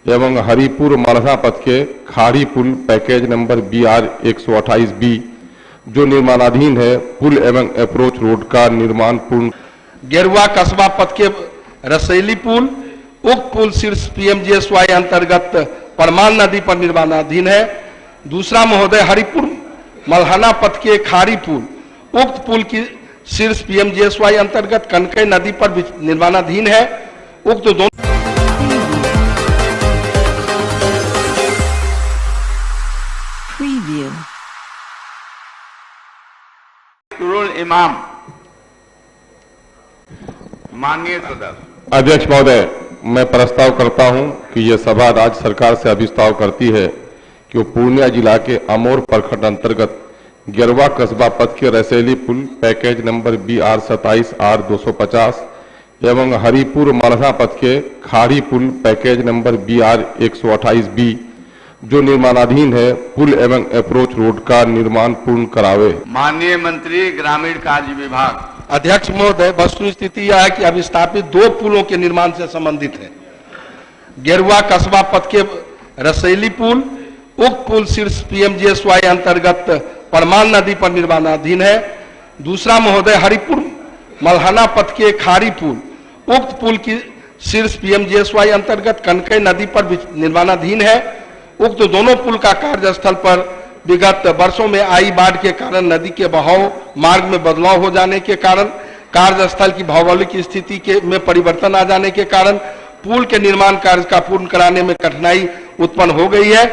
एवं हरिपुर मलहा पथ के खाड़ी पुल पैकेज नंबर BR 128B जो निर्माणाधीन है, पुल एवं अप्रोच रोड का निर्माण पूर्ण। गेरुआ कस्बा पथ के रसैली पुल, उक्त पुल शीर्ष PMGSY अंतर्गत परमान नदी पर निर्माणाधीन है। दूसरा महोदय हरिपुर मल्हाना पथ के खाड़ी पुल, उक्त पुल की शीर्ष PMGSY अंतर्गत कनकई नदी पर निर्माणाधीन है। उक्त दोनों इमाम माननीय सदस्य। अध्यक्ष महोदय, मैं प्रस्ताव करता हूं कि यह सभा राज्य सरकार से अभिस्ताव करती है कि वो पूर्णिया जिला के अमोर प्रखंड अंतर्गत गेरुआ कस्बा पथ के रसैली पुल पैकेज नंबर BR 27R 250 एवं हरिपुर मलहा पथ के खाड़ी पुल पैकेज नंबर BR 128B जो निर्माणाधीन है, पुल एवं अप्रोच रोड का निर्माण पूर्ण करावे। माननीय मंत्री ग्रामीण कार्य विभाग। अध्यक्ष महोदय, वस्तु स्थिति यह है कि अभी स्थापित 2 पुलों के निर्माण से संबंधित है। गेरुआ कस्बा पथ के रसैली पुल, उक्त पुल शीर्ष PMGSY अंतर्गत परमान नदी पर निर्माणाधीन है। दूसरा महोदय हरिपुर मल्हाना पथ के खाड़ी पुल, उक्त पुल की शीर्ष PMGSY अंतर्गत कनकई नदी पर निर्माणाधीन है। उक्त दोनों पुल का कार्यस्थल पर विगत वर्षों में आई बाढ़ के कारण नदी के बहाव मार्ग में बदलाव हो जाने के कारण, कार्यस्थल की भौगोलिक स्थिति में परिवर्तन आ जाने के कारण पुल के निर्माण कार्य का पूर्ण कराने में कठिनाई उत्पन्न हो गई है,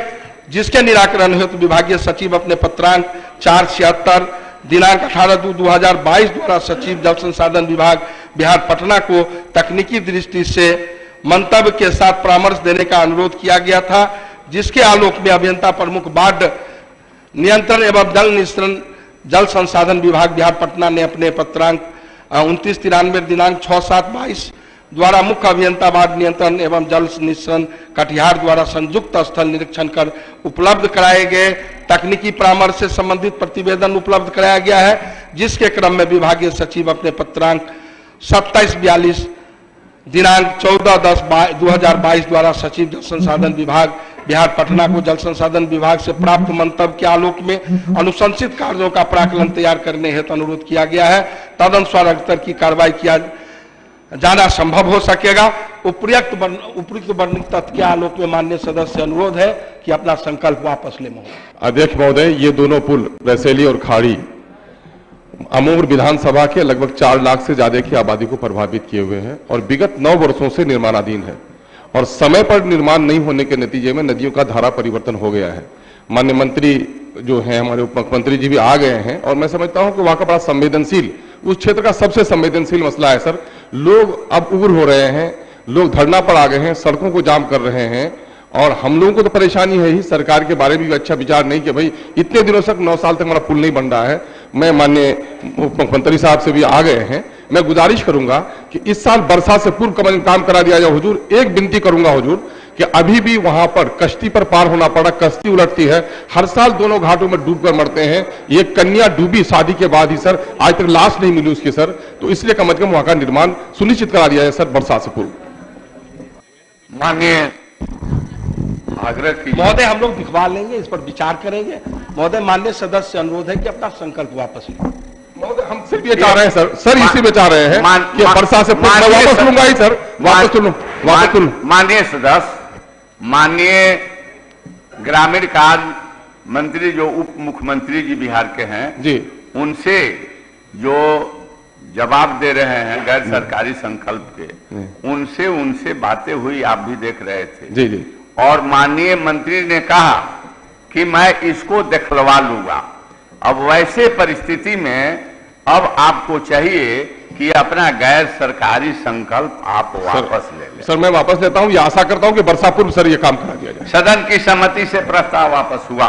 जिसके निराकरण हेतु विभागीय सचिव अपने पत्रांक 476 दिनांक 18/2/2022 द्वारा सचिव जल संसाधन विभाग बिहार पटना को तकनीकी दृष्टि से मंतव्य के साथ परामर्श देने का अनुरोध किया गया था, जिसके आलोक में अभियंता प्रमुख बाढ़ नियंत्रण एवं जल निस्सरण जल संसाधन विभाग बिहार पटना ने अपने पत्रांक 2993 दिनांक 6/7/22 द्वारा मुख्य अभियंता बाढ़ नियंत्रण एवं जल निस्सरण कटिहार द्वारा संयुक्त स्थल निरीक्षण कर उपलब्ध कराए गए तकनीकी परामर्श से संबंधित प्रतिवेदन उपलब्ध कराया गया है, जिसके क्रम में विभागीय सचिव अपने पत्रांक 2742 दिनांक 14/10/2022 द्वारा सचिव जल संसाधन विभाग बिहार पटना को जल संसाधन विभाग से प्राप्त मंतव्य के आलोक में अनुशंसित कार्यों का प्राक्कलन तैयार करने हेतु अनुरोध किया गया है। तदनुसार अग्रतर की कार्रवाई किया जाना संभव हो सकेगा। उपयुक्त वर्णित तथ्य के आलोक में माननीय सदस्य अनुरोध है कि अपना संकल्प वापस ले। अध्यक्ष महोदय, ये दोनों पुल रसैली और खाड़ी अमोर विधानसभा के लगभग 4 लाख से ज्यादा की आबादी को प्रभावित किए हुए हैं और विगत 9 वर्षों से निर्माणाधीन है और समय पर निर्माण नहीं होने के नतीजे में नदियों का धारा परिवर्तन हो गया है। माननीय मंत्री जो हैं, हमारे उप मुख्यमंत्री जी भी आ गए हैं और मैं समझता हूं कि वहां का बड़ा संवेदनशील, उस क्षेत्र का सबसे संवेदनशील मसला है सर। लोग अब उग्र हो रहे हैं, लोग धरना पर आ गए हैं, सड़कों को जाम कर रहे हैं और हम लोगों को तो परेशानी है ही, सरकार के बारे में भी अच्छा विचार नहीं कि भाई इतने दिनों तक 9 साल तक हमारा पुल नहीं बन रहा है। मैं माननीय मुख्यमंत्री साहब से भी आ गए हैं, मैं गुजारिश करूंगा कि इस साल बरसात से पूर्व काम करा दिया जाए। हुजूर, एक विनती करूंगा हुजूर कि अभी भी वहां पर कश्ती पर पार होना पड़ा, कश्ती उलटती है, हर साल दोनों घाटों में डूबकर मरते हैं। ये कन्या डूबी शादी के बाद ही सर, आज तक लाश नहीं मिली उसकी सर, तो इसलिए कम से कम वहां का निर्माण सुनिश्चित करा दिया जाए सर बरसात से पूर्व। माननीय आग्रह की महोदय, हम लोग दिखवा लेंगे, इस पर विचार करेंगे। महोदय, माननीय सदस्य से अनुरोध है कि अपना संकल्प वापस लें। महोदय, हम सिर्फ ये चाह रहे हैं सर इसी में चाह रहे हैं कि बरसात से पूर्व वापस लूंगा ही सर, वापस लूं। माननीय सदस्य, माननीय ग्रामीण कार्य मंत्री जो उप मुख्यमंत्री जी बिहार के हैं जी, उनसे जो जवाब दे रहे हैं गैर सरकारी संकल्प के, उनसे बातें हुई, आप भी देख रहे थे जी जी, और माननीय मंत्री ने कहा कि मैं इसको दिखलवा लूंगा। अब वैसे परिस्थिति में अब आपको चाहिए कि अपना गैर सरकारी संकल्प आप वापस ले लें। सर मैं वापस लेता हूं, ये आशा करता हूं कि वर्षा पूर्व सर ये काम करा दिया जाए। सदन की सहमति से प्रस्ताव वापस हुआ।